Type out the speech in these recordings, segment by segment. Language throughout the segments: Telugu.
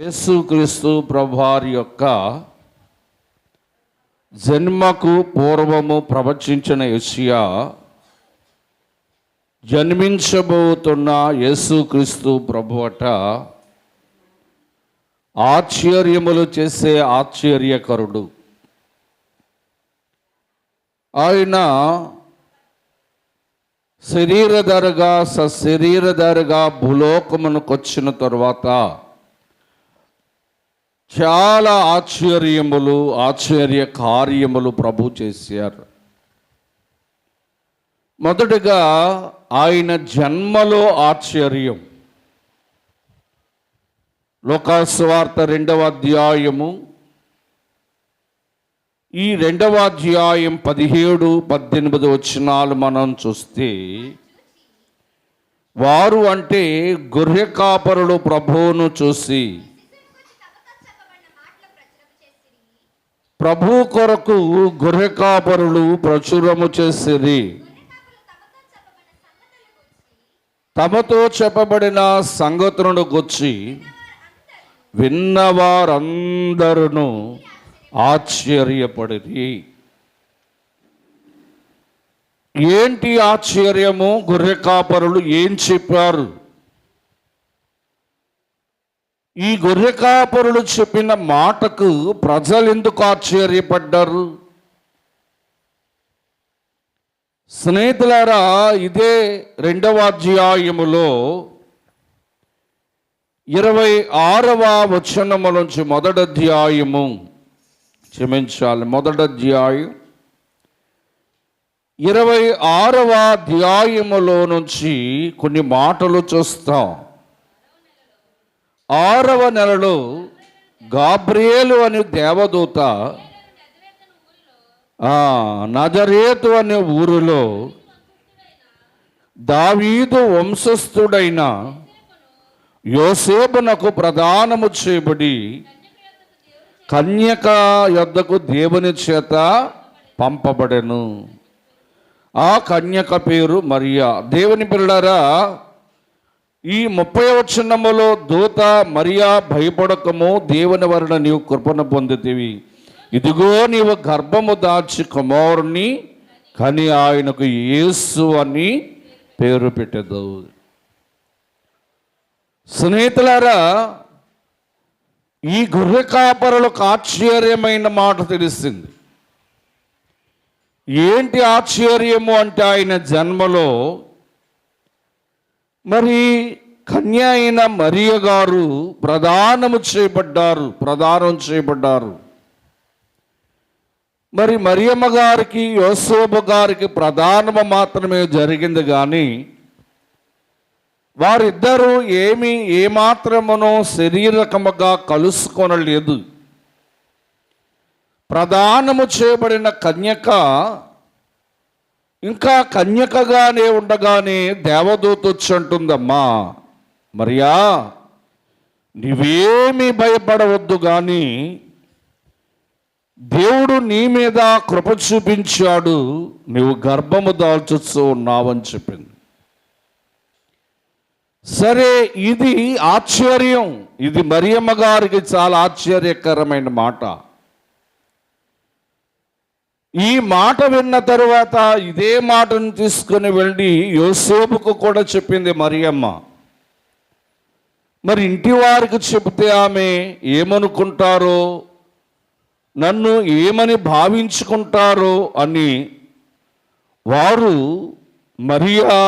యేసుక్రీస్తు ప్రభువారి యొక్క జన్మకు పూర్వము ప్రవచించిన యెషయా జన్మించబోతున్న యేసుక్రీస్తు ప్రభువట ఆశ్చర్యములు చేసే ఆశ్చర్యకరుడు. ఆయన శరీరధారిగా సశరీరధారిగా భూలోకమునకు వచ్చిన తరువాత చాలా ఆశ్చర్య కార్యములు ప్రభు చేశారు. మొదటగా ఆయన జన్మలో ఆశ్చర్యం. లోకాసువార్త 2వ అధ్యాయము, ఈ 2వ అధ్యాయం 17-18 వచనాలు మనం చూస్తే, వారు అంటే గొర్రె కాపరులు ప్రభువును చూసి ప్రభు కొరకు గొర్రె కాపరులు ప్రచురము చేసిరి. తమతో చెప్పబడిన సంగతులను గురించి విన్నవారందరూ ఆశ్చర్యపడిరి. ఏంటి ఆశ్చర్యము? గొర్రె కాపరులు ఏం చెప్పారు? ఈ గొర్రె కాపరులు చెప్పిన మాటకు ప్రజలు ఎందుకు ఆశ్చర్యపడ్డారు? స్నేహితులారా, ఇదే 2వ అధ్యాయములో 26వ వచనము నుంచి మొదటి అధ్యాయం 26వ అధ్యాయములో నుంచి కొన్ని మాటలు చూస్తాం. 6వ నెలలో గాబ్రియేలు అనే దేవదూత నజరేతు అనే ఊరిలో దావీదు వంశస్థుడైన యోసేపునకు ప్రదానము చేయబడి కన్యక యొద్దకు దేవుని చేత పంపబడెను. ఆ కన్యక పేరు మరియా. దేవుని పిల్లలారా, ఈ 30వ వచనములో దూత మరియా భయపడకము, దేవుని వలన నీవు కృపను పొందితివి, ఇదిగో నీవు గర్భము దాల్చి కుమారుని కని ఆయనకు యేసు అని పేరు పెట్టెదు. స్నేహితులారా, ఈ గొర్రె కాపరులకు ఆశ్చర్యమైన మాట తెలిసింది. ఏంటి ఆశ్చర్యము అంటే, ఆయన జన్మలో మరి కన్య అయిన మరియ గారు ప్రదానం చేయబడ్డారు. మరి మరియమ్మ గారికి యోసేపు గారికి ప్రదానము మాత్రమే జరిగింది, కానీ వారిద్దరూ ఏమాత్రమునో శరీరకముగా కలుసుకొనలేదు. ప్రదానము చేయబడిన కన్యక ఇంకా కన్యకగానే ఉండగానే దేవదూత వచ్చి అంటుందమ్మా, మరియా నీవేమీ భయపడవద్దు, కానీ దేవుడు నీ మీద కృప చూపించాడు, నీవు గర్భము దాల్చుతూ ఉన్నావని చెప్పింది. సరే, ఇది ఆశ్చర్యం. ఇది మరియమ్మ గారికి చాలా ఆశ్చర్యకరమైన మాట. ఈ మాట విన్న తరువాత ఇదే మాటను తీసుకుని వెళ్ళి యోసేపుకు కూడా చెప్పింది మరియమ్మ. మరి ఇంటి వారికి చెబితే ఆమె ఏమనుకుంటారో, నన్ను ఏమని భావించుకుంటారో అని వారు మరియా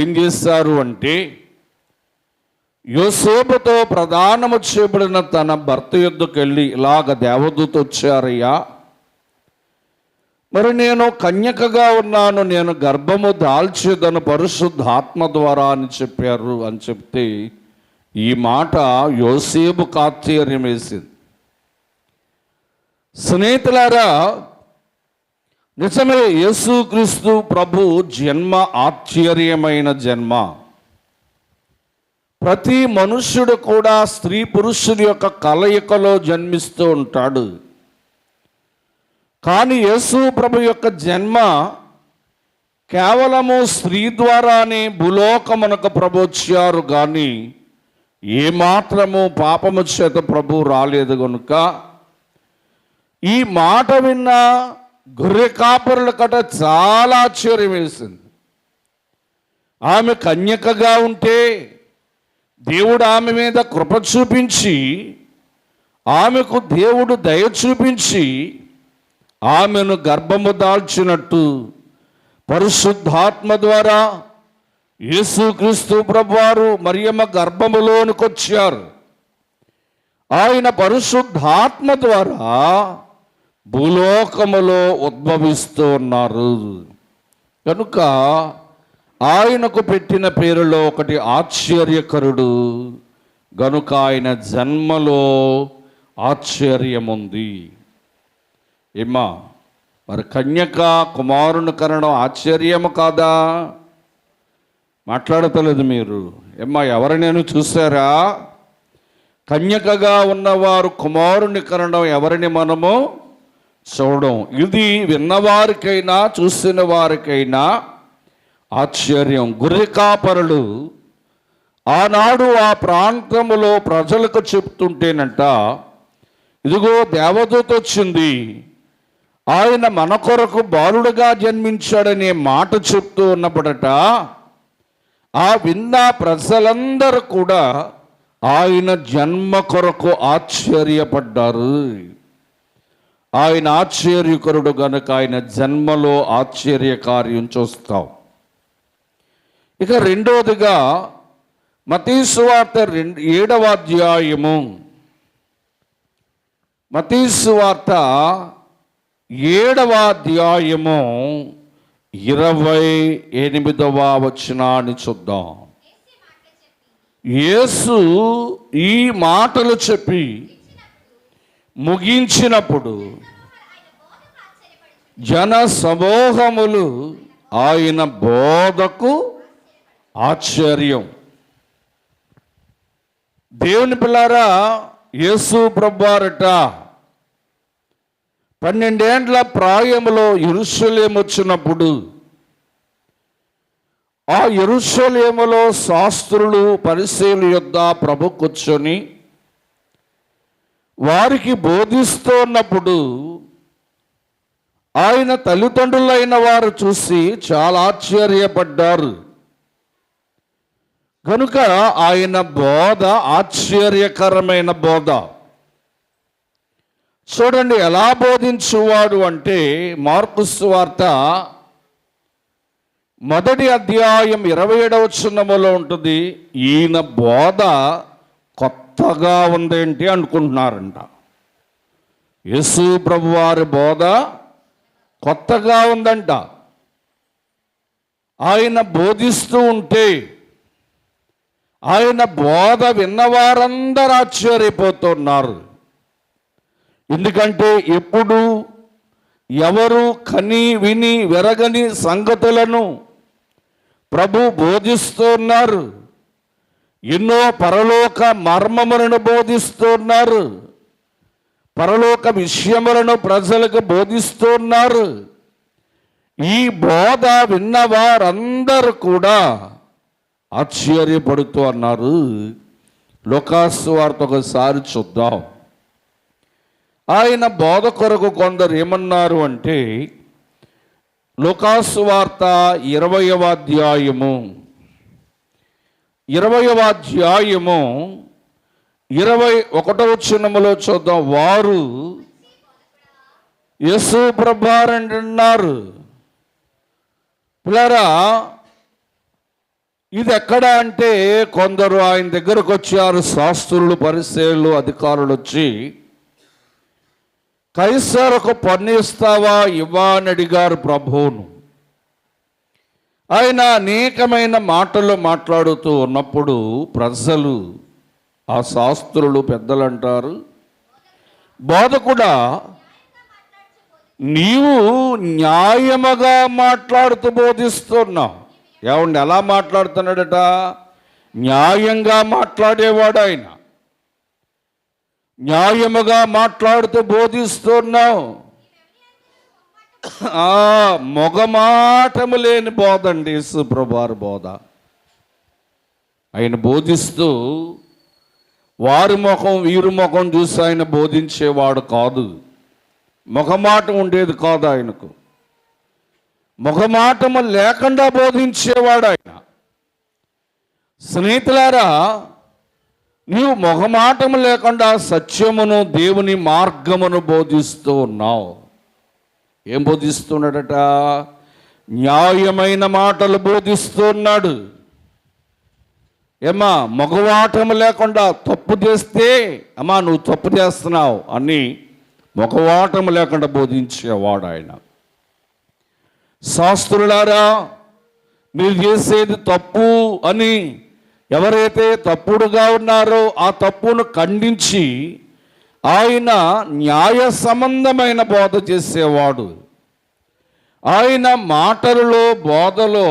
ఏం చేశారు అంటే, యోసేపుతో ప్రదానము చేయబడిన తన భర్త యొద్దకు వెళ్ళి, ఇలాగ దేవదూత వచ్చారయ్యా, మరి నేను కన్యకగా ఉన్నాను, నేను గర్భము దాల్చేదను పరిశుద్ధాత్మ ద్వారా అని చెప్పారు అని చెప్తే, ఈ మాట యోసేపుకు ఆశ్చర్యం వేసింది. స్నేహితులారా, నిజమే, యేసుక్రీస్తు ప్రభు జన్మ ఆశ్చర్యమైన జన్మ. ప్రతి మనుష్యుడు కూడా స్త్రీ పురుషుడి యొక్క కలయికలో జన్మిస్తూ ఉంటాడు. కానీ యేసు ప్రభు యొక్క జన్మ కేవలము స్త్రీ ద్వారానే భూలోకమునకు ప్రభు వచ్చారు, కానీ ఏమాత్రము పాపము చేత ప్రభు రాలేదు కనుక ఈ మాట విన్న గొర్రె కాపరుల కట చాలా ఆశ్చర్యం వేసింది. ఆమె కన్యకగా ఉంటే దేవుడు ఆమె మీద కృప చూపించి, ఆమెకు దేవుడు దయ చూపించి ఆమెను గర్భము దాల్చినట్టు పరిశుద్ధాత్మ ద్వారా యేసుక్రీస్తు ప్రభువారు మరియమ్మ గర్భములోనికి వచ్చారు. ఆయన పరిశుద్ధాత్మ ద్వారా భూలోకములో ఉద్భవిస్తూ ఉన్నారు. కనుక ఆయనకు పెట్టిన పేరులో ఒకటి ఆశ్చర్యకరుడు. గనుక ఆయన జన్మలో ఆశ్చర్యముంది. ఏమ్మా, మరి కన్యక కుమారుని కనడం ఆశ్చర్యము కాదా? మాట్లాడతలేదు మీరు. ఏమ్మా, ఎవరినైనా చూసారా? కన్యకగా ఉన్నవారు కుమారుని కనడం ఎవరిని మనము చూడం. ఇది విన్నవారికైనా చూసిన వారికైనా ఆశ్చర్యం. గొర్రె కాపరులు ఆనాడు ఆ ప్రాంతములో ప్రజలకు చెప్తుంటేనంట, ఇదిగో దేవదూత వచ్చింది, ఆయన మన కొరకు బాలుడుగా జన్మించాడనే మాట చెప్తూ ఉన్నప్పుడట ఆ విన్న ప్రజలందరూ కూడా ఆయన జన్మ కొరకు ఆశ్చర్యపడ్డారు. ఆయన ఆశ్చర్యకరుడు గనుక ఆయన జన్మలో ఆశ్చర్యకార్యం చూస్తాం. ఇక రెండవదిగా మత్తయి సువార్త 7వ అధ్యాయము, మత్తయి సువార్త 7వ అధ్యాయము 28వ వచనాన్ని చూద్దాం. యేసు ఈ మాటలు చెప్పి ముగించినప్పుడు జన సమూహములు ఆయన బోధకు ఆశ్చర్యం. దేవుని పిల్లారా, యేసు ప్రభువారట 12 ఏండ్ల ప్రాయములో యెరూషలేము వచ్చినప్పుడు ఆ యెరూషలేములో శాస్త్రులు పరిసయ్యుల యొద్ద ప్రభు కూర్చొని వారికి బోధిస్తున్నప్పుడు ఆయన తల్లిదండ్రులైన వారు చూసి చాలా ఆశ్చర్యపడ్డారు. కనుక ఆయన బోధ ఆశ్చర్యకరమైన బోధ. చూడండి ఎలా బోధించువాడు అంటే, మార్కు సువార్త 1వ అధ్యాయం 27వ వచనములో ఉంటుంది. ఈయన బోధ కొత్తగా ఉందేంటి అనుకుంటున్నారంట. యేసు ప్రభువారి బోధ కొత్తగా ఉందంట. ఆయన బోధిస్తూ ఉంటే ఆయన బోధ విన్నవారందరూ ఆశ్చర్యపోతున్నారు. ఎందుకంటే ఎప్పుడు ఎవరు కని విని వెరగని సంగతులను ప్రభు బోధిస్తున్నారు. ఎన్నో పరలోక మర్మములను బోధిస్తున్నారు. పరలోక విషయములను ప్రజలకు బోధిస్తున్నారు. ఈ బోధ విన్నవారందరూ కూడా ఆశ్చర్యపడుతూ అన్నారు. లూకాసు వార్త ఒకసారి చూద్దాం. ఆయన బోధ కొరకు కొందరు ఏమన్నారు అంటే, లూకాసు వార్త 20వ అధ్యాయము 21వ వచనములో చూద్దాం. వారు యేసు ప్రభువారండి అన్నారు. పిల్లరా, ఇది ఎక్కడ అంటే కొందరు ఆయన దగ్గరకు వచ్చారు. శాస్త్రులు పరిసయ్యులు అధికారులు వచ్చి, కైసరుకు పన్ను ఇస్తావా ఇవ్వా అని అడిగారు ప్రభువును. ఆయన అనేకమైన మాటలు మాట్లాడుతూ ఉన్నప్పుడు ప్రజలు, ఆ శాస్త్రులు పెద్దలు అంటారు, బోధకుడా నీవు న్యాయముగా మాట్లాడుతూ బోధిస్తున్నావు. ఏమండి, ఎలా మాట్లాడుతున్నాడట? న్యాయంగా మాట్లాడేవాడు ఆయన. న్యాయముగా మాట్లాడుతూ బోధిస్తున్నావు. మొగమాటము లేని బోధ అండి యేసు ప్రభువారి బోధ. ఆయన బోధిస్తూ వారి ముఖం వీరి ముఖం చూసి ఆయన బోధించేవాడు కాదు. ముఖమాటం ఉండేది కాదు ఆయనకు. ముఖమాటము లేకుండా బోధించేవాడు ఆయన. స్నేహితులారా, నీవు మొహమాటము లేకుండా సత్యమును, దేవుని మార్గమును బోధిస్తూ ఉన్నావు. ఏం బోధిస్తున్నాడట? న్యాయమైన మాటలు బోధిస్తున్నాడు. ఏమ్మా, మొగవాటము లేకుండా తప్పు చేస్తే అమ్మా నువ్వు తప్పు చేస్తున్నావు అని మొగవాటము లేకుండా బోధించేవాడు ఆయన. శాస్త్రులారా, మీరు చేసేది తప్పు అని ఎవరైతే తప్పుడుగా ఉన్నారో ఆ తప్పును ఖండించి ఆయన న్యాయ సంబంధమైన బోధ చేసేవాడు. ఆయన మాటలలో, బోధలో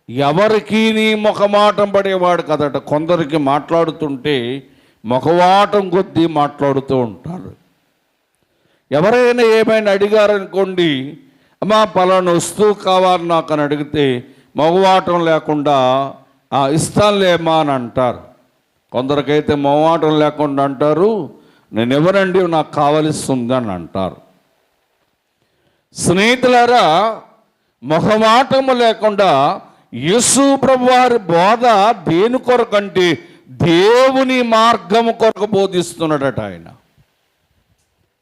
ఎవరికి నీ ముఖమాటం పడేవాడు కదట. కొందరికి మాట్లాడుతుంటే ముఖవాటం కొద్దీ మాట్లాడుతూ ఉంటారు. ఎవరైనా ఏమైనా అడిగారనుకోండి, అమ్మా పలానా వస్తువు కావాలి నాకు అని అడిగితే మగవాటం లేకుండా ఇస్తానులేమా అని అంటారు. కొందరికైతే మగవాటం లేకుండా అంటారు, నేను ఎవరండి నాకు కావలసి ఉందని అంటారు. స్నేహితులారా, మొహమాటము లేకుండా యేసు ప్రభువారి బోధ దేని కొరకంటే దేవుని మార్గము కొరకు బోధిస్తున్నాడట ఆయన.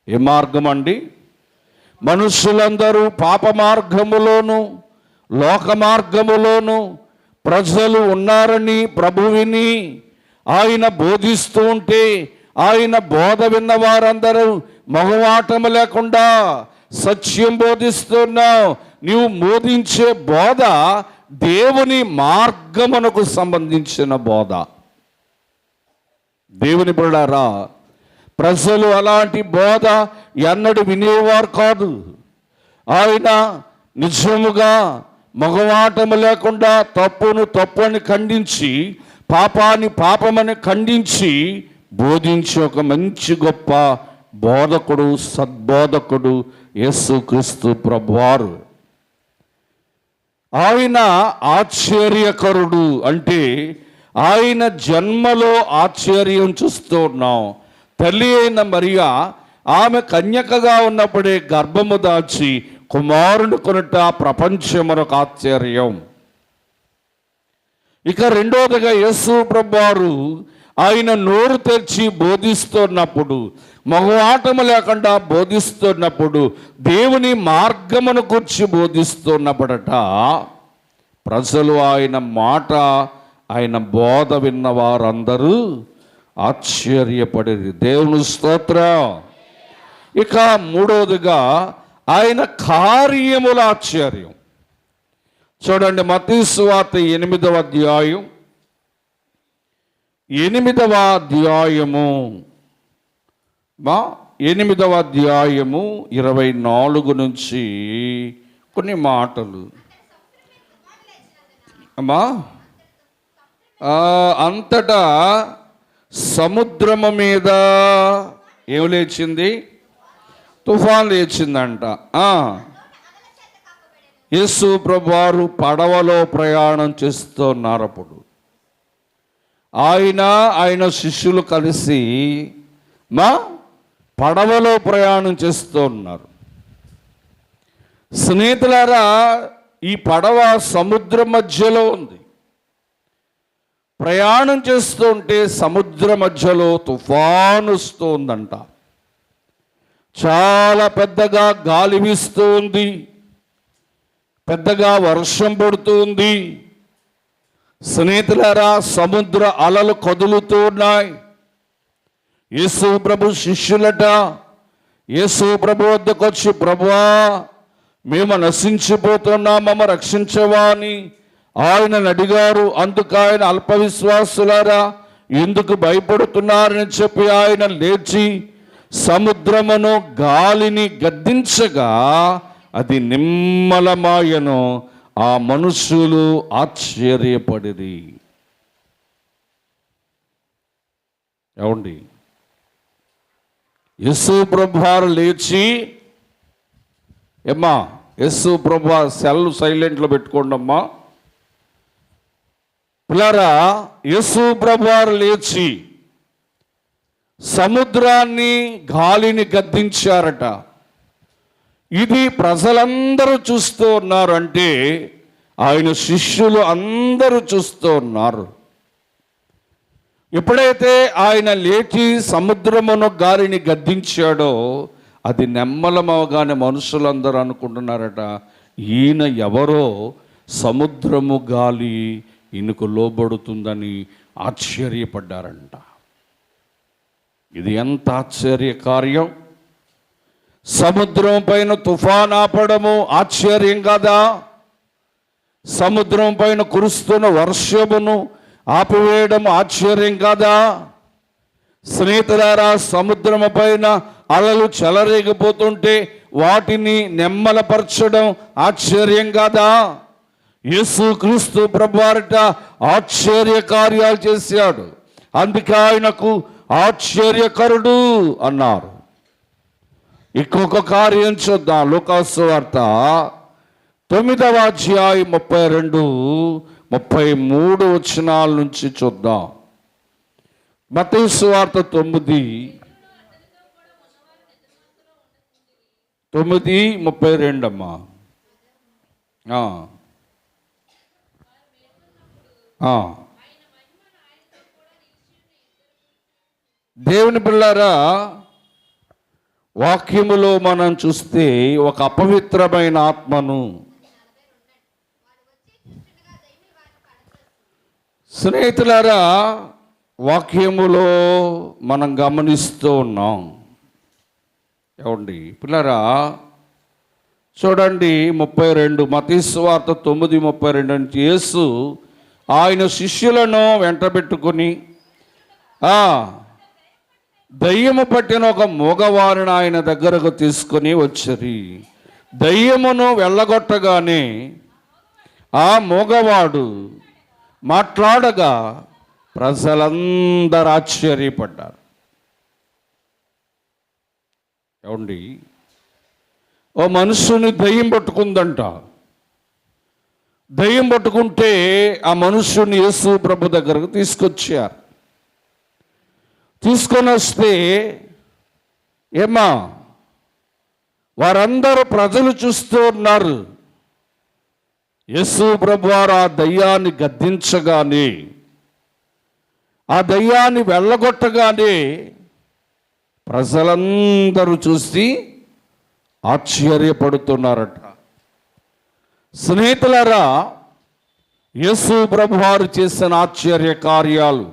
ఏ మార్గం అండి? మనుషులందరూ పాప మార్గములోను, లోక మార్గములోను ప్రజలు ఉన్నారని ప్రభువిని ఆయన బోధిస్తూ ఉంటే, ఆయన బోధ విన్న వారందరూ మొహమాటము లేకుండా సత్యం బోధిస్తున్నావు. నీవు బోధించే బోధ దేవుని మార్గమునకు సంబంధించిన బోధ. దేవుని బిడ్డలారా, ప్రజలు అలాంటి బోధ ఎన్నడూ వినేవారు కాదు. ఆయన నిజముగా మొగమాటము లేకుండా తప్పును తప్పని ఖండించి, పాపాన్ని పాపమని ఖండించి బోధించే ఒక మంచి గొప్ప బోధకుడు, సద్బోధకుడు యేసుక్రీస్తు ప్రభువారు. ఆయన ఆశ్చర్యకరుడు అంటే ఆయన జన్మలో ఆశ్చర్యం చూస్తూ ఉన్నాం. తల్లి అయిన మరియా ఆమె కన్యకగా ఉన్నప్పుడే గర్భము దాచి కుమారుని కొనుట ప్రపంచమునకు ఆశ్చర్యం. ఇక రెండోదిగా యేసు ప్రభువారు ఆయన నోరు తెరిచి బోధిస్తున్నప్పుడు, మొహమాటము లేకుండా బోధిస్తున్నప్పుడు, దేవుని మార్గమును గురించి బోధిస్తున్నప్పుడట ప్రజలు ఆయన మాట, ఆయన బోధ విన్న వారందరూ ఆశ్చర్యపడేది. దేవుని స్తోత్రం. ఇక మూడోదిగా ఆయన కార్యముల ఆశ్చర్యం. చూడండి, మత్తయి సువార్త 8వ అధ్యాయం 24 నుంచి కొన్ని మాటలు. అమ్మా, అంతటా సముద్రము మీద ఏం లేచింది? తుఫాన్ లేచిందంట. యేసు ప్రభువారు పడవలో ప్రయాణం చేస్తున్నారు. అప్పుడు ఆయన శిష్యులు కలిసి పడవలో ప్రయాణం చేస్తూ ఉన్నారు. స్నేహితులారా, ఈ పడవ సముద్ర మధ్యలో ఉంది. ప్రయాణం చేస్తుంటే సముద్ర మధ్యలో తుఫాను వస్తుందంట. చాలా పెద్దగా గాలి వీస్తూ ఉంది, పెద్దగా వర్షం పడుతుంది. స్నేహితులారా, సముద్ర అలలు కదులుతూ ఉన్నాయి. యేసు ప్రభు శిష్యులట యేసు ప్రభు వద్దకు వచ్చి, ప్రభువా మేము నశించిపోతున్నామమ్మ, రక్షించవా అని ఆయనను అడిగారు. అందుకు ఆయన, అల్ప విశ్వాసులారా ఎందుకు భయపడుతున్నారని చెప్పి ఆయన లేచి సముద్రమును గాలిని గద్దించగా అది నిమ్మలమాయను. ఆ మనుషులు ఆశ్చర్యపడిరి. ఏమండి, యేసు ప్రభువారు లేచి, ఏమ్మా యేసు ప్రభువారు సెల్ సైలెంట్లో పెట్టుకోండి అమ్మా పిల్లరా. యేసు ప్రభువారు లేచి సముద్రాన్ని, గాలిని గద్దించారట. ఇది ప్రజలందరూ చూస్తూ ఉన్నారు, అంటే ఆయన శిష్యులు అందరూ చూస్తూ ఉన్నారు. ఎప్పుడైతే ఆయన లేచి సముద్రమును, గాలిని గద్దించాడో అది నెమ్మలమవగానే మనుషులందరూ అనుకుంటున్నారట, ఈయన ఎవరో సముద్రము, గాలి ఈయనకు లోబడుతుందని ఆశ్చర్యపడ్డారంట. ఇది ఎంత ఆశ్చర్య కార్యం! సముద్రం పైన తుఫాన్ ఆపడము ఆశ్చర్యం కాదా? సముద్రం పైన కురుస్తున్న వర్షమును ఆపివేయడం ఆశ్చర్యం కాదా? స్నేహితులారా, సముద్రము పైన అలలు చెలరేగిపోతుంటే వాటిని నెమ్మలపరచడం ఆశ్చర్యం కాదా? యేసుక్రీస్తు ప్రభువారట ఆశ్చర్య కార్యాలు చేశాడు, అందుకే ఆయనకు ఆశ్చర్యకరుడు అన్నారు. ఇంకొక కార్యం చూద్దాం. లూకాసు సువార్త 9వ అధ్యాయం 32, 33 వచనాల నుంచి చూద్దాం. మత్తయి సువార్త 9:32 అమ్మా. దేవుని పిల్లారా, వాక్యములో మనం చూస్తే ఒక అపవిత్రమైన ఆత్మను, స్నేహితులారా, వాక్యములో మనం గమనిస్తూ ఉన్నాం. ఏమండి పిల్లరా, చూడండి 32, మత్తయి సువార్త 9:32 నుంచి యేసు ఆయన శిష్యులను వెంటబెట్టుకుని దయ్యము పట్టిన ఒక మూగవారిని ఆయన దగ్గరకు తీసుకుని వచ్చి దయ్యమును వెళ్ళగొట్టగానే ఆ మూగవాడు మాట్లాడగా ప్రజలందరూ ఆశ్చర్యపడ్డారు. ఏమండి, ఓ మనుషుని దయ్యం పట్టుకుందంట. దయ్యం పట్టుకుంటే ఆ మనుషుని యేసు ప్రభు దగ్గరకు తీసుకొచ్చారు. తీసుకొని వస్తే ఏమా వారందరూ ప్రజలు చూస్తూ ఉన్నారు. యేసు ప్రభు వారు ఆ దయ్యాన్ని గద్దించగానే, ఆ దయ్యాన్ని వెళ్ళగొట్టగానే ప్రజలందరూ చూసి ఆశ్చర్యపడుతున్నారట. స్నేహితులారా, యేసు ప్రభు వారు చేసిన ఆశ్చర్య కార్యాలు,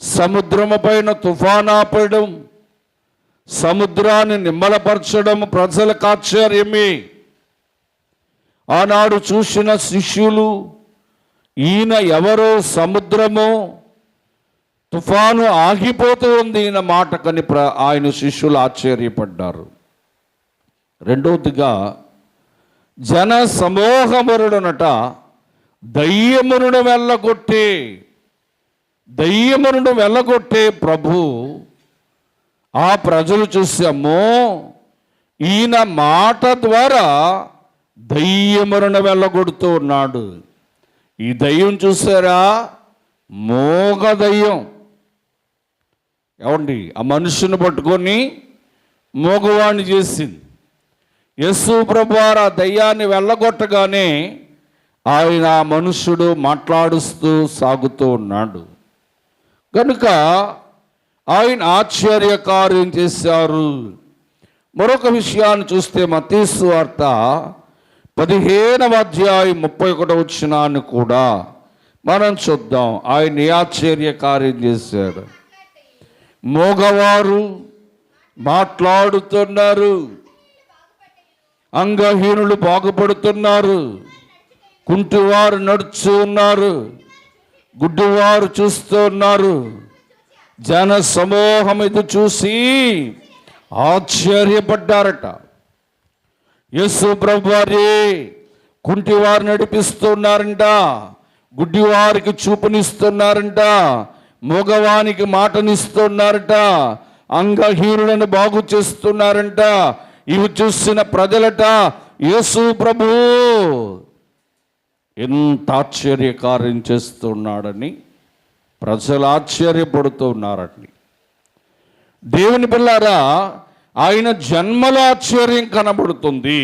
సముద్రము పైన తుఫాను ఆపడం, సముద్రాన్ని నిమ్మలపరచడం ప్రజలకు ఆశ్చర్యమే. ఆనాడు చూసిన శిష్యులు, ఈయన ఎవరో, సముద్రము, తుఫాను ఆగిపోతూ ఉంది ఈయన మాటకని ఆయన శిష్యులు ఆశ్చర్యపడ్డారు. రెండవదిగా, జన సమూహమునుడనట దయ్యమును వెళ్ళగొట్టే ప్రభు ఆ ప్రజలు చూసామో ఈయన మాట ద్వారా దయ్యమును వెళ్ళగొడుతూ ఉన్నాడు. ఈ దయ్యం చూసారా, మోగ దయ్యం. ఏమండి, ఆ మనుషుని పట్టుకొని మోగవాణ్ణి చేసింది. యేసు ప్రభువారు ఆ దయ్యాన్ని వెళ్ళగొట్టగానే ఆయన ఆ మనుష్యుడు మాట్లాడుస్తూ సాగుతూ ఉన్నాడు. కనుక ఆయన ఆశ్చర్యకార్యం చేశారు. మరొక విషయాన్ని చూస్తే మత్తయి సువార్త 15వ అధ్యాయం 31 వచనాన్ని కూడా మనం చూద్దాం. ఆయన ఏ ఆశ్చర్యకార్యం చేశాడు. మోగవారు మాట్లాడుతున్నారు, అంగహీనులు బాగుపడుతున్నారు, కుంటివారు నడుచు ఉన్నారు, గుడ్డివారు చూస్తూ ఉన్నారు. జన సమూహం ఇది చూసి ఆశ్చర్యపడ్డారట. యేసు ప్రభు వారే కుంటివారు నడిపిస్తున్నారంట, గుడ్డివారికి చూపునిస్తున్నారంట, మగవానికి మాటనిస్తున్నారట, అంగహీనులను బాగు చేస్తున్నారంట. ఇవి చూసిన ప్రజలట యేసు ప్రభు ఎంత ఆశ్చర్యకార్యం చేస్తున్నాడని ప్రజలు ఆశ్చర్యపడుతూ ఉన్నారని. దేవుని పిల్లారా, ఆయన జన్మల ఆశ్చర్యం కనబడుతుంది,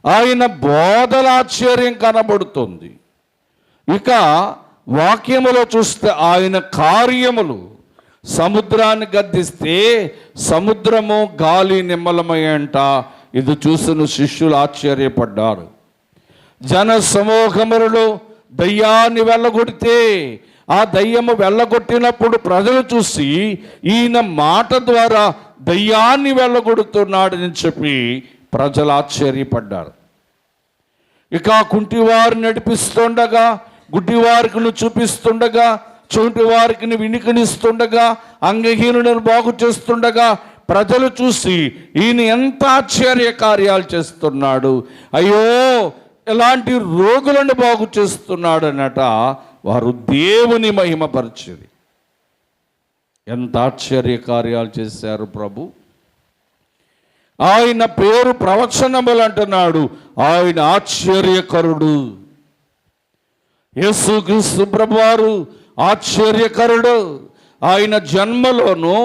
ఆయన బోధల ఆశ్చర్యం కనబడుతుంది. ఇక వాక్యములో చూస్తే ఆయన కార్యములు, సముద్రాన్ని గద్దిస్తే సముద్రము గాలి నిమ్మలమయ్యంట. ఇది చూసిన శిష్యులు ఆశ్చర్యపడ్డారు. జన సమూహములలో దయ్యాన్ని వెళ్ళగొడితే ఆ దయ్యము వెళ్ళగొట్టినప్పుడు ప్రజలు చూసి ఈయన మాట ద్వారా దయ్యాన్ని వెళ్ళగొడుతున్నాడని చెప్పి ప్రజలు ఆశ్చర్యపడ్డారు. ఇక కుంటివారు నడిపిస్తుండగా, గుడ్డివారికి చూపిస్తుండగా, చెవిటి వారికి వినికినిస్తుండగా, అంగహీనులను బాగు చేస్తుండగా ప్రజలు చూసి ఈయన ఎంత ఆశ్చర్య కార్యాలు చేస్తున్నాడు, అయ్యో ఎలాంటి రోగులను బాగు చేస్తున్నాడు అన్నట వారు దేవుని మహిమపరిచేది. ఎంత ఆశ్చర్య కార్యాలు చేశారు ప్రభు. ఆయన పేరు ప్రవచనములు అంటున్నాడు, ఆయన ఆశ్చర్యకరుడు. యేసుక్రీస్తు ప్రభువారు ఆశ్చర్యకరుడు. ఆయన జన్మలోను,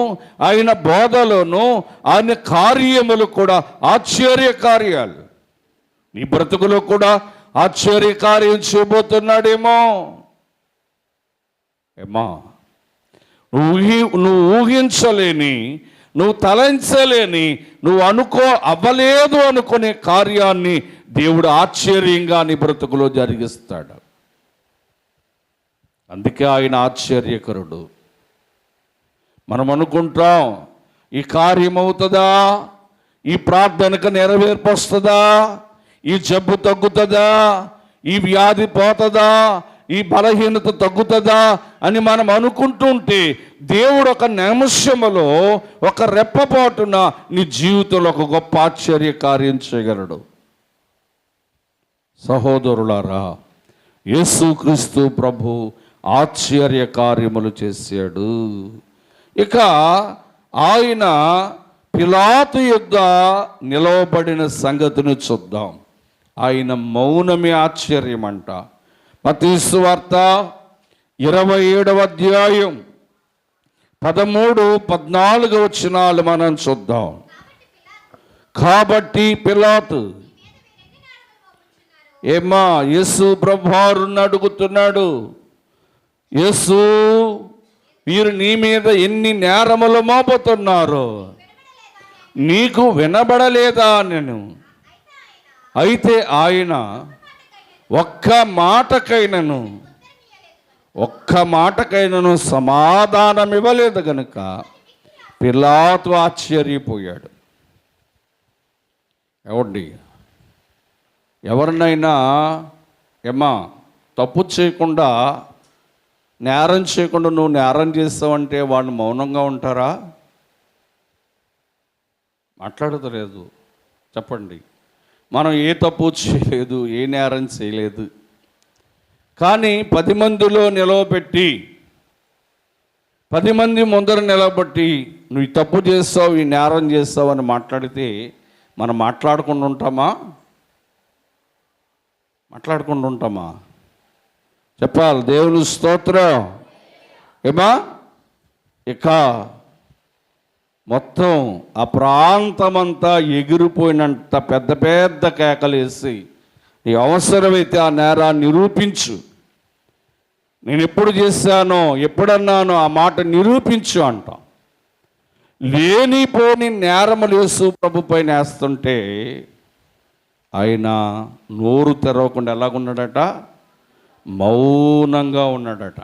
ఆయన బోధలోను, ఆయన కార్యములు కూడా ఆశ్చర్య కార్యాలు. నీ బ్రతుకులో కూడా ఆశ్చర్య కార్యం చేయబోతున్నాడేమో. ఏమా, నువ్వు ఊహించలేని, నువ్వు తలంచలేని, నువ్వు అవ్వలేదు అనుకునే కార్యాన్ని దేవుడు ఆశ్చర్యంగా నీ బ్రతుకులో జరిగిస్తాడు. అందుకే ఆయన ఆశ్చర్యకరుడు. మనం అనుకుంటాం, ఈ కార్యం అవుతుందా, ఈ ప్రార్థనకు నెరవేర్పు వస్తుందా, ఈ జబ్బు తగ్గుతుందా, ఈ వ్యాధి పోతుందా, ఈ బలహీనత తగ్గుతుందా అని మనం అనుకుంటుంటే దేవుడు ఒక నిమిషములో, ఒక రెప్పపాటున నీ జీవితంలో ఒక గొప్ప ఆశ్చర్య కార్యం చేయగలడు. సహోదరులారా, యేసుక్రీస్తు ప్రభు ఆశ్చర్య కార్యములు చేశాడు. ఇక ఆయన పిలాతు యొద్ద నిలవబడిన సంగతిని చూద్దాం. ఆయన మౌనమే ఆశ్చర్యం అంట. మత్తయి సువార్త 27వ అధ్యాయం 13-14 వచనాలు మనం చూద్దాం. కాబట్టి పిలాతు, ఏమా యేసు ప్రభువారిని అడుగుతున్నాడు, యేసు వీరు నీ మీద ఎన్ని నేరములు మోపుతున్నారు, నీకు వినబడలేదా నేను? అయితే ఆయన ఒక్క మాటకైనను సమాధానం ఇవ్వలేదు గనుక పిలాతు ఆశ్చర్యపోయాడు. ఎవరినైనా ఏమా తప్పు చేయకుండా, నేరం చేయకుండా నువ్వు నేరం చేస్తావంటే వాళ్ళు మౌనంగా ఉంటారా? మాట్లాడతలేదు. చెప్పండి, మనం ఏ తప్పు చేయలేదు, ఏ నేరం చేయలేదు, కానీ 10 మందిలో నిలవబెట్టి, 10 మంది ముందర నిలబెట్టి నువ్వు ఈ తప్పు చేస్తావు, ఈ నేరం చేస్తావు అని మాట్లాడితే మనం మాట్లాడకుండా ఉంటామా? చెప్పాలి. దేవుని స్తోత్రం. ఏమా, ఇక మొత్తం ఆ ప్రాంతమంతా ఎగిరిపోయినంత పెద్ద పెద్ద కేకలేసి, నీ అవసరమైతే ఆ నేరాన్ని నిరూపించు, నేను ఎప్పుడు చేశానో, ఎప్పుడన్నానో ఆ మాట నిరూపించు అంట. లేనిపోని నేరములు యేసు ప్రభు పైన వేస్తుంటే ఆయన నోరు తెరవకుండా ఎలాగున్నాడట? మౌనంగా ఉన్నాడట.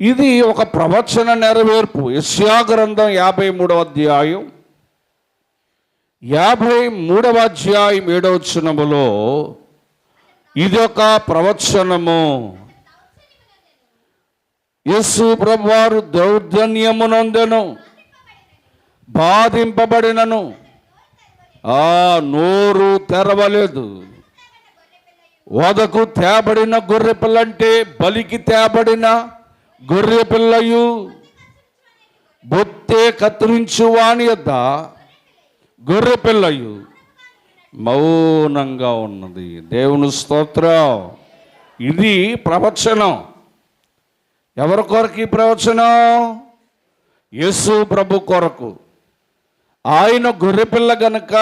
ఇది ఒక ప్రవచన నెరవేర్పు. యెషయా గ్రంథం 53వ అధ్యాయం 53వ అధ్యాయం 7వ వచనములో ఇది ఒక ప్రవచనము. యేసు ప్రభువారు దౌర్జన్యమునందెను, బాధింపబడినను నోరు తెరవలేదు. వదకు తేబడిన గొర్రె పిల్ల అంటే బలికి తేబడిన గొర్రె పిల్లయు, బొత్తే కత్తిరించు వాని యొద్ద గొర్రె పిల్లయు మౌనంగా ఉన్నది. దేవుని స్తోత్రం. ఇది ప్రవచనం. ఎవరి కొరకు ఈ ప్రవచనం? యేసు ప్రభు కొరకు. ఆయన గొర్రెపిల్ల గనుక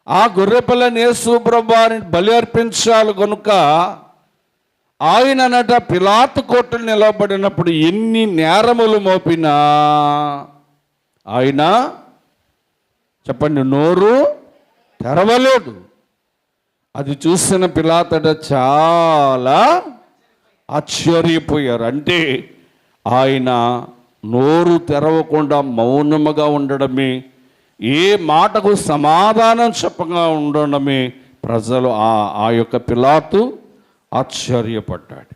ఆ గొర్రెపిల్లని యేసు ప్రభు అని బలి అర్పించాలి కనుక ఆయననట పిలాతు కోర్టులో నిలబడినప్పుడు ఎన్ని నేరములు మోపినా ఆయన చెప్పండి నోరు తెరవలేదు. అది చూసిన పిలాతట చాలా ఆశ్చర్యపోయారు. అంటే ఆయన నోరు తెరవకుండా మౌనముగా ఉండడమే, ఏ మాటకు సమాధానం చెప్పగా ఉండడమే ప్రజలు ఆ యొక్క పిలాతు ఆశ్చర్యపడ్డాడు.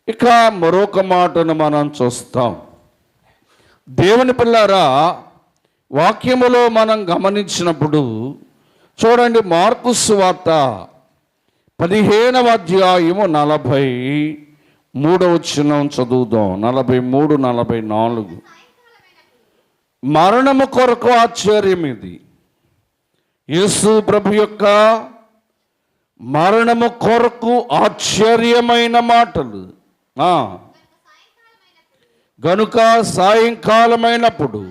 ఇక మరొక మాటను మనం చూస్తాం. దేవుని పిల్లారా, వాక్యములో మనం గమనించినప్పుడు చూడండి, మార్కు సువార్త 15వ అధ్యాయము 43వ వచనం చదువుదాం. 43, 44. మరణము కొరకు ఆశ్చర్యం ఇది. యేసు ప్రభు యొక్క మరణము కొరకు ఆశ్చర్యమైన మాటలు. గనుక సాయంకాలమైనప్పుడు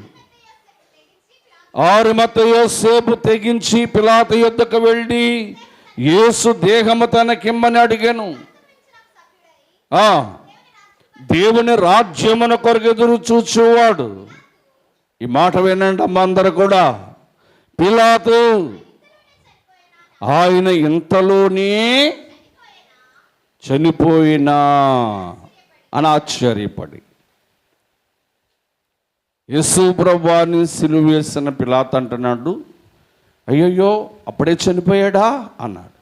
ఆరిమత యోసేపు తెగించి పిలాతు యొద్దకు వెళ్ళి యేసు దేహము తనకిమ్మని అడిగాను. దేవుని రాజ్యమున కొరకు ఎదురు చూచువాడు. ఈ మాట వినండి అమ్మ అందరూ కూడా. పిలాతు ఆయన ఇంతలోనే చనిపోయినా అని ఆశ్చర్యపడి, యేసు ప్రభువుని సిలువ వేసిన పిలాతు అంటున్నాడు, అయ్యయ్యో అప్పుడే చనిపోయాడా అన్నాడు.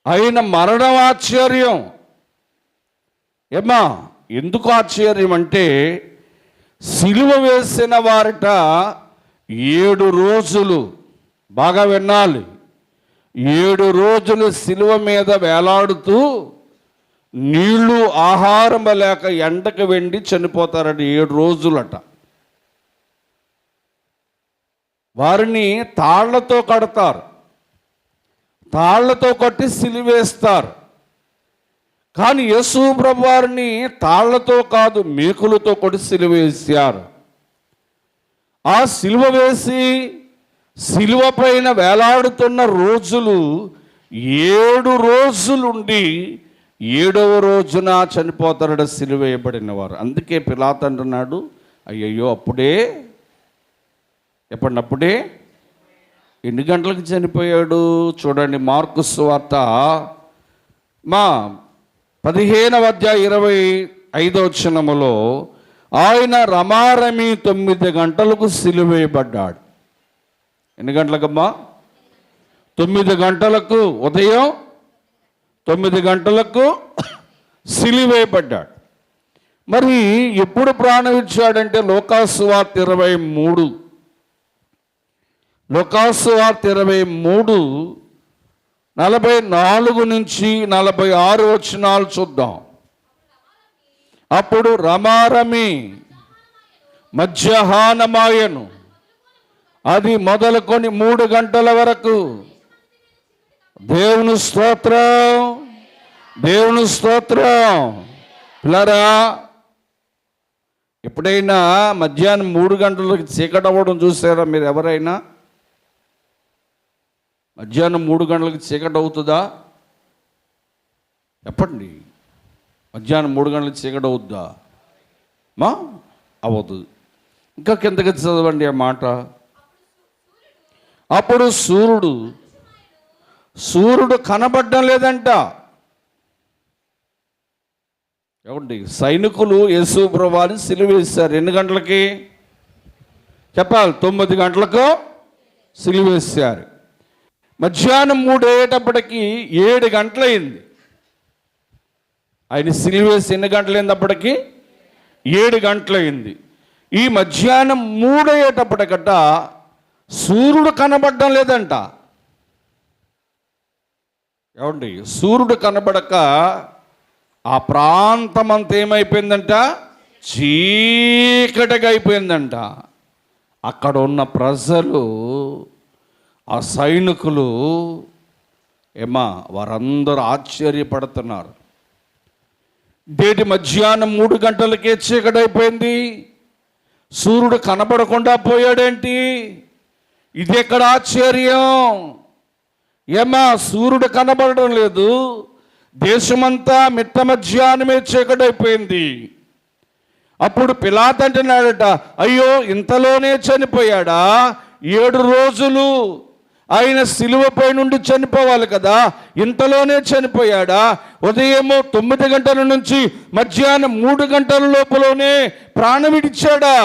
ఆయన మరణం ఆశ్చర్యం. ఏమ్మా ఎందుకు ఆశ్చర్యం అంటే, సిలువ వేసిన వారిట 7 రోజులు, బాగా వినాలి, 7 రోజులు సిలువ మీద వేలాడుతూ నీళ్లు ఆహారం లేక ఎండకు వెండి చనిపోతారట. 7 రోజులట. వారిని తాళ్లతో కడతారు, తాళ్లతో కట్టి సిలువేస్తారు. కానీ యేసు ప్రభు వారిని తాళ్లతో కాదు, మేకులతో కొట్టి సిలువ వేశారు. ఆ సిలువ వేసి సిలువ పైన వేలాడుతున్న రోజులు 7 రోజులుండి 7వ రోజున చనిపోతారట సిలువ వేయబడిన వారు. అందుకే పిలాతు అంటున్నాడు, అయ్యయ్యో అప్పుడే, అప్పుడే ఎన్ని గంటలకు చనిపోయాడు? చూడండి, మార్కు సువార్త 15వ అధ్యాయం 25వ వచనములో ఆయన రమారమి 9 గంటలకు సిలువ వేయబడ్డాడు. ఎన్ని గంటలకమ్మా? 9 గంటలకు, ఉదయం 9 గంటలకు సిలువ వేయబడ్డాడు. మరి ఎప్పుడు ప్రాణం ఇచ్చాడంటే లోకాసు వార్త 23, లోకాసు వార్త 23 44 నుంచి 46 వచనాలు చూద్దాం. అప్పుడు రమారమి మధ్యాహ్నమాయను, అది మొదలుకొని 3 గంటల వరకు. దేవుని స్తోత్రం, దేవుని స్తోత్రం. పిల్లరా, ఎప్పుడైనా మధ్యాహ్నం 3 గంటలకు చీకటి అవ్వడం చూసారా మీరు ఎవరైనా? మధ్యాహ్నం 3 గంటలకు చీకటి అవుతుందా? చెప్పండి, మధ్యాహ్నం 3 గంటలకు చీకటి అవుద్దా? అవ్వదు. ఇంకా కిందకి చదవండి ఆ మాట. అప్పుడు సూర్యుడు కనబడడం లేదంట. ఏమండి, సైనికులు యేసు ప్రభువుని సిలువ వేశారు. ఎన్ని గంటలకి చెప్పాలి? 9 గంటలకు సిలువ వేశారు. మధ్యాహ్నం 3 అయ్యేటప్పటికి 7 గంటలైంది. ఆయన సిలువ వేసి ఎన్ని గంటలైంది? అప్పటికి 7 గంటలైంది. ఈ మధ్యాహ్నం 3 అయ్యేటప్పటికట సూర్యుడు కనబడడం లేదంట. ఏమండి, సూర్యుడు కనబడక ఆ ప్రాంతం అంతా ఏమైపోయిందంట? చీకటిగా అయిపోయిందంట. అక్కడ ఉన్న ప్రజలు, ఆ సైనికులు వారందరూ ఆశ్చర్యపడుతున్నారు. డేటి మధ్యాహ్నం 3 గంటలకే చీకటైపోయింది, సూర్యుడు కనబడకుండా పోయాడేంటి? ఇది ఎక్కడ ఆశ్చర్యం? ఏమా సూర్యుడు కనబడడం లేదు, దేశమంతా మిట్ట మధ్యాహ్నమే చీకటైపోయింది. అప్పుడు పిలాతు అంటున్నాడట, అయ్యో ఇంతలోనే చనిపోయాడా? 7 రోజులు ఆయన సిలువపై నుండి చనిపోవాలి కదా, ఇంతలోనే చనిపోయాడా? ఉదయము 9 గంటల నుంచి మధ్యాహ్నం 3 గంటల లోపలనే ప్రాణం విడిచాడా?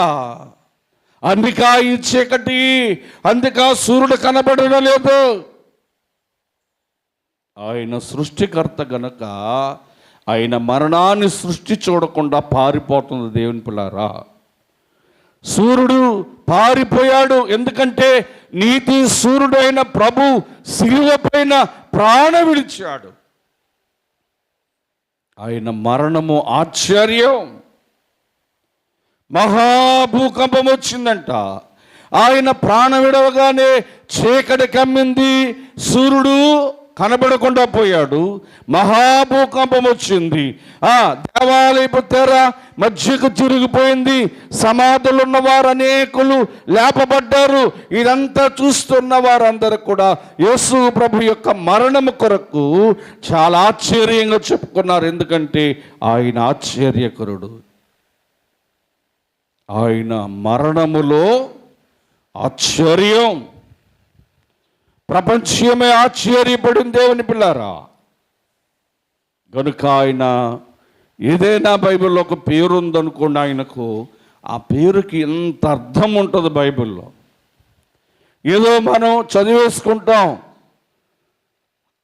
అందుకా ఈ చీకటి, అందుకా సూర్యుడు కనబడడం లేదు. ఆయన సృష్టికర్త గనక ఆయన మరణాన్ని సృష్టి చూడకుండా పారిపోతుంది. దేవుని పిల్లారా, సూర్యుడు పారిపోయాడు, ఎందుకంటే నీతి సూర్యుడైన ప్రభు శిలువ పైన ప్రాణం విడిచాడు. ఆయన మరణము ఆశ్చర్యం. మహాభూకంపం వచ్చిందంట. ఆయన ప్రాణం విడవగానే చీకటి కమ్మింది, సూర్యుడు కనబడకుండా పోయాడు, మహాభూకంపం వచ్చింది. దేవాలయపు తెర మధ్యకు తిరిగిపోయింది, సమాధులు ఉన్నవారు అనేకులు లేపబడ్డారు. ఇదంతా చూస్తున్న వారందరూ కూడా యేసు ప్రభు యొక్క మరణము కొరకు చాలా ఆశ్చర్యంగా చెప్పుకున్నారు, ఎందుకంటే ఆయన ఆశ్చర్యకరుడు. ఆయన మరణములో ఆశ్చర్యం, ప్రపంచమే ఆశ్చర్యపడింది. దేవుని పిల్లారా, కనుక ఆయన ఏదైనా బైబిల్లో ఒక పేరు ఉందనుకోండి, ఆయనకు ఆ పేరుకి ఎంత అర్థం ఉంటుంది బైబిల్లో. ఏదో మనం చదివేసుకుంటాం,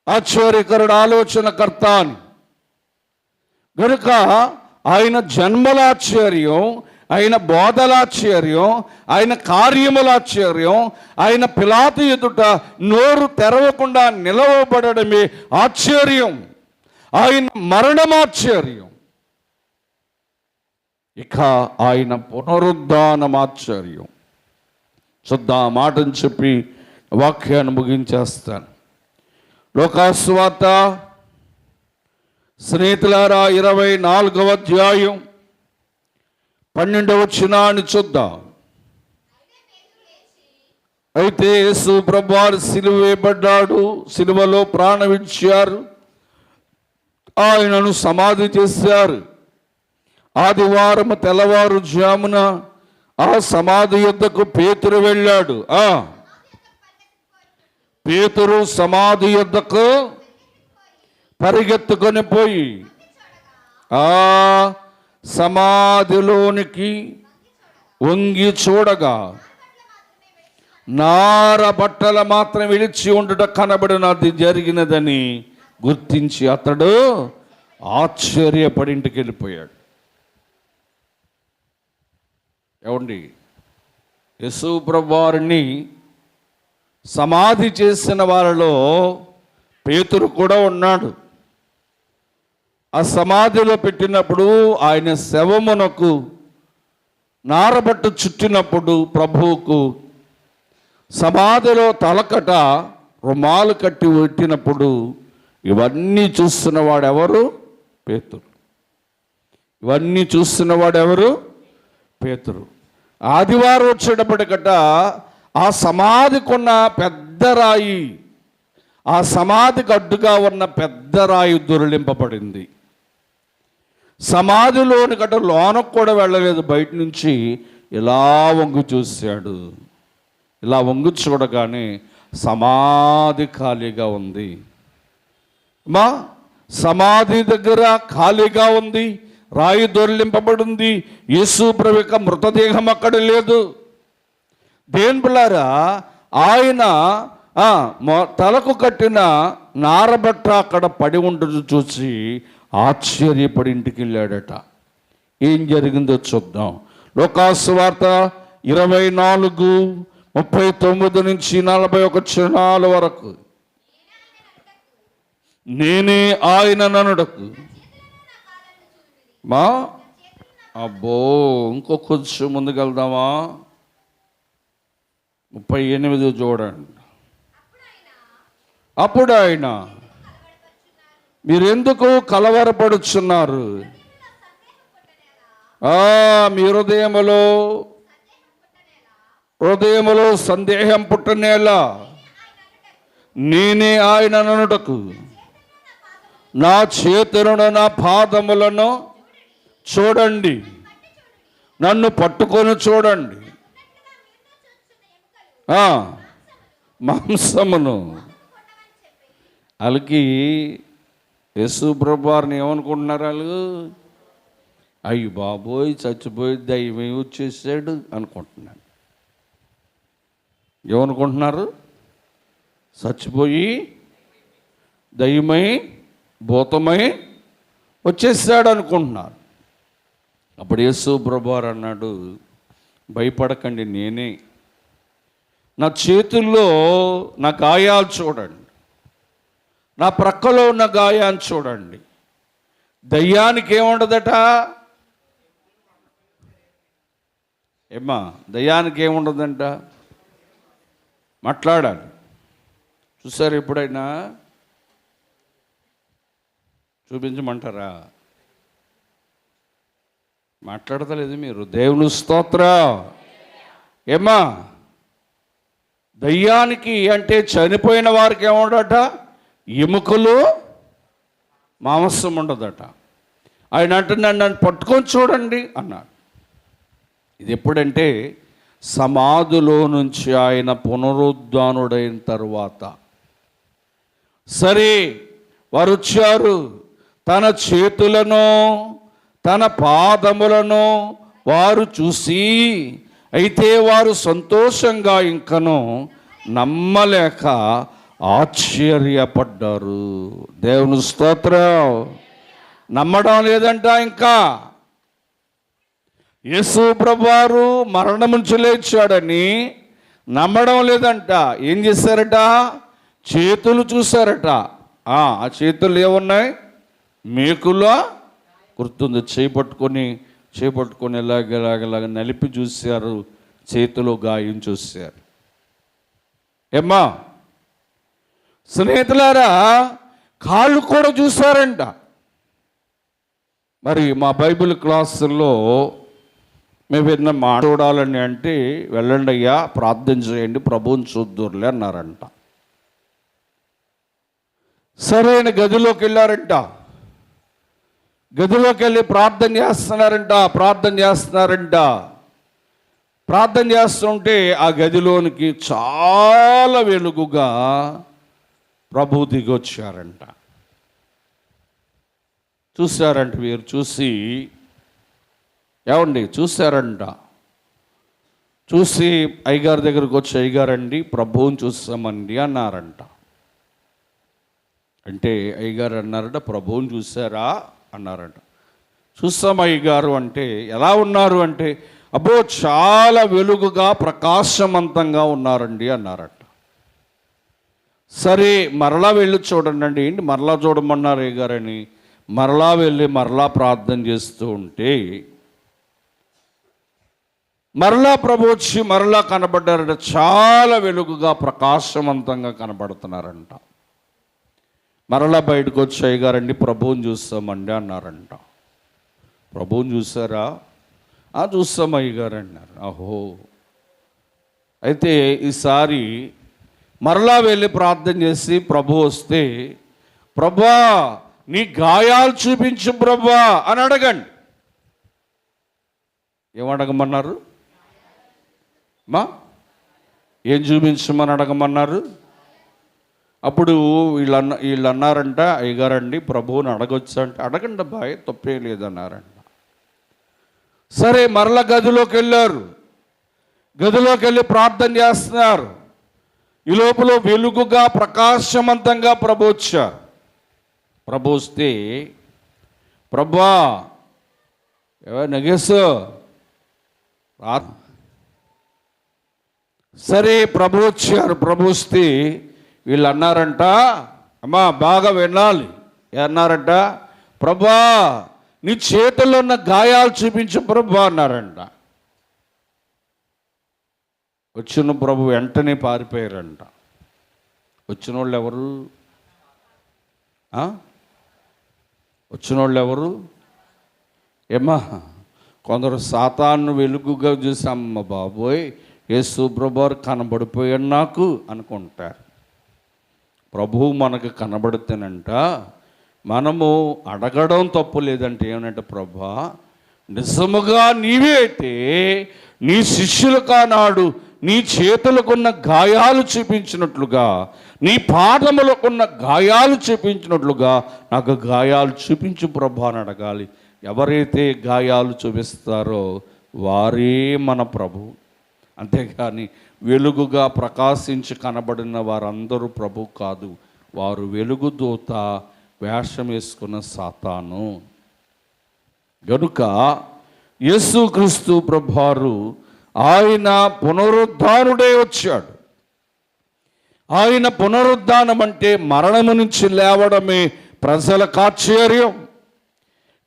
ఆశ్చర్యకరుడు, ఆలోచనకర్త అని. కనుక ఆయన జన్మల ఆశ్చర్యం, ఆయన బోధల ఆశ్చర్యం, ఆయన కార్యముల ఆశ్చర్యం, ఆయన పిలాతు ఎదుట నోరు తెరవకుండా నిలవబడమే ఆశ్చర్యం, ఆయన మరణం ఆశ్చర్యం, ఇక ఆయన పునరుద్ధానం ఆశ్చర్యం. చూద్దాం, ఆ మాటను చెప్పి వాక్యాన్ని ముగించేస్తాను. లూకాసు సువార్త స్నేహితులారా 24వ అధ్యాయం 12వ వచనాన్ని చూద్దాం. అయితే యేసు ప్రభువారు సిలువ వేయబడ్డాడు, సిలువలో ప్రాణం విడిచారు, ఆయనను సమాధి చేశారు. ఆదివారం తెల్లవారుజామున ఆ సమాధి యొద్దకు పేతురు వెళ్ళాడు. పేతురు సమాధి యొద్దకు పరిగెత్తుకొని పోయి ఆ సమాధిలోనికి వంగి చూడగా నార బట్టల మాత్రం విడిచి ఉండుట కనబడినది జరిగినదని గుర్తించి అతడు ఆశ్చర్యపడి ఇంటికి వెళ్ళిపోయాడు. ఏమండి, యేసు ప్రభువారిని సమాధి చేసిన వారిలో పేతురు కూడా ఉన్నాడు. ఆ సమాధిలో పెట్టినప్పుడు ఆయన శవమునకు నారబట్టు చుట్టినప్పుడు ప్రభువుకు సమాధిలో తలకట రుమాలు కట్టి పెట్టినప్పుడు ఇవన్నీ చూస్తున్నవాడెవరు? పేతురు. ఇవన్నీ చూస్తున్నవాడెవరు? పేతురు. ఆదివారం వచ్చేటప్పటికట ఆ సమాధికున్న పెద్ద రాయి, ఆ సమాధికి అడ్డుగా ఉన్న పెద్ద రాయి దొరిలింపబడింది. సమాధిలోని గట్ట లోనకు కూడా వెళ్ళలేదు, బయట నుంచి ఇలా వంగి చూశాడు. ఇలా వంగి చూడగానే సమాధి ఖాళీగా ఉంది. మా సమాధి దగ్గర ఖాళీగా ఉంది, రాయి దొరిలింపబడింది. యేసు ప్రభు యొక్క మృతదేహం అక్కడ లేదు. దేవుని పిల్లారా, ఆయన తలకు కట్టిన నారబట్ట అక్కడ పడి ఉండదు చూసి ఆశ్చర్యపడి ఇంటికి వెళ్ళాడట. ఏం జరిగిందో చూద్దాం. లూకాసు వార్త 24:39 నుంచి 41 వచనాల వరకు. నేనే ఆయన ననుటకు మా అబ్బో, ఇంకో కొంచెం ముందుకెళ్దామా? 38 చూడండి. అప్పుడు ఆయన, మీరెందుకు కలవరపడుచున్నారు? మీ హృదయములో సందేహం పుట్టనేలా నేనే ఆయన అనుటకు నా చేతులను నా పాదములను చూడండి, నన్ను పట్టుకొని చూడండి. మాంసమును వాళ్ళకి యేసు ప్రభువారిని ఏమనుకుంటున్నారు వాళ్ళు? అయ్యి బాబోయ్, చచ్చిపోయి దైవం వచ్చేసాడు అనుకుంటున్నాను. ఏమనుకుంటున్నారు? చచ్చిపోయి దయ్యమై భూతమై వచ్చేసాడు అనుకుంటున్నారు. అప్పుడు యేసు ప్రభువారు అన్నాడు, భయపడకండి, నేనే. నా చేతుల్లో నా గాయాలు చూడండి, నా ప్రక్కలో ఉన్న గాయాన్ని చూడండి. దయ్యానికి ఏముండదట? ఏమ్మా, దయ్యానికి ఏముండదంట? మాట్లాడాలి. చూసారు ఎప్పుడైనా? చూపించమంటారా? మాట్లాడతలేదు మీరు. దేవుని స్తోత్రం. ఏమ్మా, దయ్యానికి అంటే చనిపోయిన వారికి ఏముండట? ఎముకలు మాంసం ఉండదట. ఆయన అంటున్నాడు, నన్ను పట్టుకొని చూడండి అన్నాడు. ఇది ఎప్పుడంటే సమాధిలో నుంచి ఆయన పునరుద్ధానుడైన తరువాత. సరే, వారు వచ్చారు. తన చేతులను తన పాదములను వారు చూసి, అయితే వారు సంతోషంగా ఇంకను నమ్మలేక ఆశ్చర్యపడ్డారు. దేవుని స్తోత్రం. నమ్మడం లేదంట. ఇంకా యేసు ప్రభువారు మరణం నుంచి లేచాడని నమ్మడం లేదంట. ఏం చేశారట? చేతులు చూశారట. ఆ చేతులు ఏమున్నాయి? మేకులో గుర్తుంది. చేపట్టుకొని ఇలాగ నలిపి చూశారు. చేతిలో గాయం చూశారు. ఏమ్మా స్నేహితులారా, కాళ్ళు కూడా చూశారంట. మరి మా బైబిల్ క్లాసుల్లో మేము ఏదైనా చూడాలని అంటే, వెళ్ళండి అయ్యా, ప్రార్థన చేయండి, ప్రభువుని చూద్దురులే అన్నారంట. సరైన గదిలోకి వెళ్ళారంట. గదిలోకి వెళ్ళి ప్రార్థన చేస్తుంటే ఆ గదిలోనికి చాలా వెలుగుగా ప్రభు దిగొచ్చారంట. చూశారంట. వీరు చూసి, ఏమండి చూశారంట. చూసి అయ్యగారి దగ్గరకు వచ్చి, అయ్యగారండి ప్రభువుని చూసామండి అన్నారంట. అంటే అయ్యగారు అన్నారట, ప్రభువుని చూసారా అన్నారంట. చూసాం అయ్యగారు అంటే, ఎలా ఉన్నారు అంటే, అబ్బో చాలా వెలుగుగా ప్రకాశవంతంగా ఉన్నారండి అన్నారట. సరే, మరలా వెళ్ళి చూడండి. ఏంటి మరలా చూడమన్నారు అయ్యగారని? మరలా వెళ్ళి మరలా ప్రార్థన చేస్తూ ఉంటే మరలా ప్రభు వచ్చి మరలా కనబడ్డారట. చాలా వెలుగుగా ప్రకాశవంతంగా కనబడుతున్నారంట. మరలా బయటకు వచ్చి, అయ్యగారండి ప్రభువుని చూస్తామండి అన్నారంట. ప్రభువుని చూసారా? చూస్తాం అయ్యగారు అన్నారు. అహో, అయితే ఈసారి మరలా వెళ్ళి ప్రార్థన చేసి ప్రభు వస్తే, ప్రభువా నీ గాయాలు చూపించు ప్రభువా అని అడగండి. ఏమడగమన్నారు? ఏం చూపించమని అడగమన్నారు? అప్పుడు వీళ్ళు అన్నారంట, అయ్యగారండి ప్రభువుని అడగొచ్చు అంటే, అడగండి అబ్బాయి, తప్పే లేదన్నారంట. సరే, మరల గదిలోకి వెళ్ళారు. గదిలోకి వెళ్ళి ప్రార్థన చేస్తున్నారు. ఈ లోపల వెలుగుగా ప్రకాశవంతంగా ప్రభు వచ్చారు. ప్రభు వస్తే, ప్రభువా నగేశు. సరే, ప్రభు వచ్చారు. ప్రభు వస్తే వీళ్ళు అన్నారంట, అమ్మా బాగా వినాలి, అన్నారంట, ప్రభువా నీ చేతుల్లో ఉన్న గాయాలు చూపించు ప్రభువా అన్నారంట. వచ్చిన ప్రభు వెంటనే పారిపోయారంట. వచ్చిన వాళ్ళు ఎవరు? వచ్చిన వాళ్ళు ఎవరు? ఏమ్మా కొందరు సాతాను వెలుగుగా చూసి అమ్మ బాబోయ్ యేసు ప్రభువారు కనబడిపోయాడు నాకు అనుకుంటారు. ప్రభువు మనకు కనబడితేనంట మనము అడగడం తప్పు లేదంటే ఏమనంటే ప్రభా నిజముగా నీవే అయితే నీ శిష్యులకు ఆనాడు నీ చేతులకున్న గాయాలు చూపించినట్లుగా నీ పాదములకున్న గాయాలు చూపించినట్లుగా నాకు గాయాలు చూపించు ప్రభా అని అడగాలి. ఎవరైతే గాయాలు చూపిస్తారో వారే మన ప్రభు. అంతేగాని వెలుగుగా ప్రకాశించి కనబడిన వారందరూ ప్రభు కాదు. వారు వెలుగు దూత వేషం వేసుకున్న సాతాను. గనుక యేసుక్రీస్తు ప్రభువారు ఆయన పునరుద్ధానుడే వచ్చాడు. ఆయన పునరుద్ధానం అంటే మరణము నుంచి లేవడమే ప్రజలకు ఆశ్చర్యం.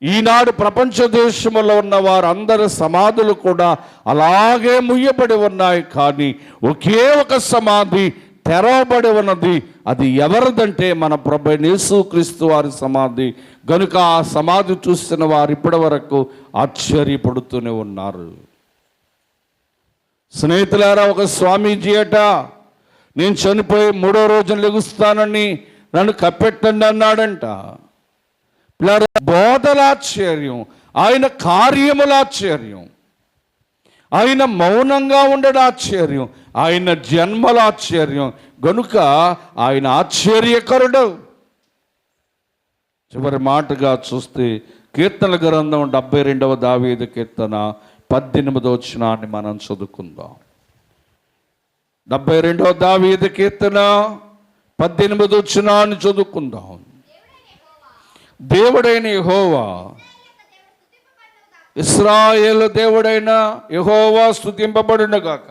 ఈనాడు ప్రపంచ దేశంలో ఉన్న వారందరి సమాధులు కూడా అలాగే ముయ్యబడి ఉన్నాయి. కానీ ఒకే ఒక సమాధి తెరవబడి ఉన్నది. అది ఎవరిదంటే మన ప్రభు యేసుక్రీస్తు వారి సమాధి. గనుక ఆ సమాధి చూస్తున్న వారు ఇప్పటి వరకు ఆశ్చర్యపడుతూనే ఉన్నారు. స్నేహితులారా, ఒక స్వామీజీ అట నేను చనిపోయి 3వ రోజున లెగుస్తానని నన్ను కప్పెట్టండి అన్నాడంట. బోధల ఆశ్చర్యం, ఆయన కార్యముల ఆశ్చర్యం, ఆయన మౌనంగా ఉండడం ఆశ్చర్యం, ఆయన జన్మల ఆశ్చర్యం. గనుక ఆయన ఆశ్చర్యకరుడు. చివరి మాటగా చూస్తే కీర్తన గ్రంథం 72వ దావీదు కీర్తన 18వ వచనాన్ని మనం చదువుకుందాం. 72వ దావీదు కీర్తన 18వ వచనాన్ని చదువుకుందాం. దేవుడైన యెహోవా, ఇశ్రాయేలు దేవుడైన యెహోవా స్తుతింపబడునుగాక.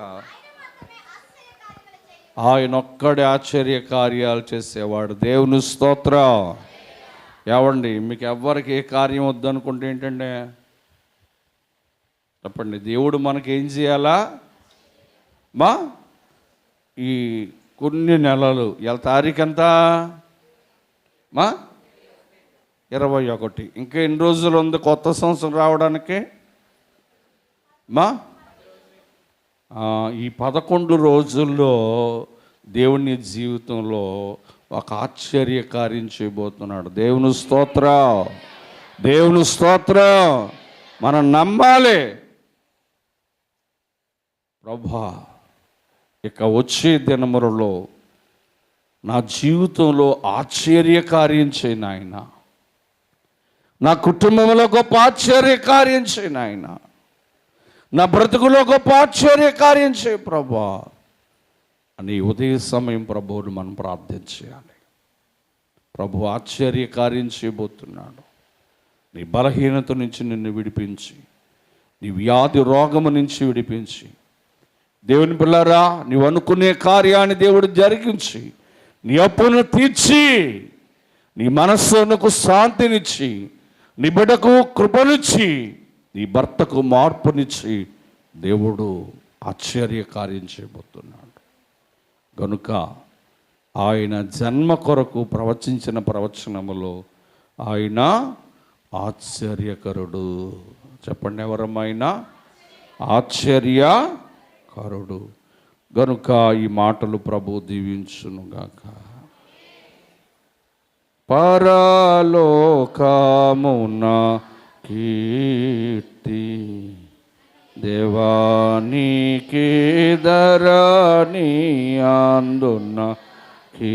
ఆయన ఒక్కడే ఆశ్చర్య కార్యాలు చేసేవాడు. దేవుని స్తోత్రం. ఏవండి, మీకు ఎవ్వరికి ఏ కార్యం వద్దనుకుంటే ఏంటంటే చెప్పండి. దేవుడు మనకేం చేయాలా? ఈ కొన్ని నెలలు తారీఖు ఎంత? 21. ఇంకా ఎన్ని రోజులు ఉంది కొత్త సంవత్సరం రావడానికి? ఈ 11 రోజుల్లో దేవుని జీవితంలో ఒక ఆశ్చర్య కార్యం చేయబోతున్నాడు. దేవుని స్తోత్రం, దేవుని స్తోత్రం. మనం నమ్మాలి. ప్రభా, ఇక వచ్చే దినములలో నా జీవితంలో ఆశ్చర్య కార్యం చేయను ఆయన. నా కుటుంబంలో గొప్ప ఆశ్చర్య కార్యం చేయను ఆయన. నా బ్రతుకులో గొప్ప ఆశ్చర్య కార్యం చేయ ప్రభా అని ఉదయ సమయం ప్రభువుని మనం ప్రార్థించాలి. ప్రభు ఆశ్చర్య కార్యం చేయబోతున్నాడు. నీ బలహీనత నుంచి నిన్ను విడిపించి, నీ వ్యాధి రోగము నుంచి విడిపించి, దేవుని పిల్లరా నీవు అనుకునే కార్యాన్ని దేవుడు జరిగించి, నీ అప్పును తీర్చి, నీ మనస్సునకు శాంతినిచ్చి, నీ బిడ్డకు కృపనిచ్చి, నీ భర్తకు మార్పునిచ్చి దేవుడు ఆశ్చర్య కార్యం చేయబోతున్నాడు. గనుక ఆయన జన్మ కొరకు ప్రవచించిన ప్రవచనములో ఆయన ఆశ్చర్యకరుడు. చెప్పండి, ఎవరమ్మైనా ఆశ్చర్యకరుడు. గనుక ఈ మాటలు ప్రభు దీవించునుగాక. పరలోకమున కీర్తి దేవానికి ధరణి అందున్న కీ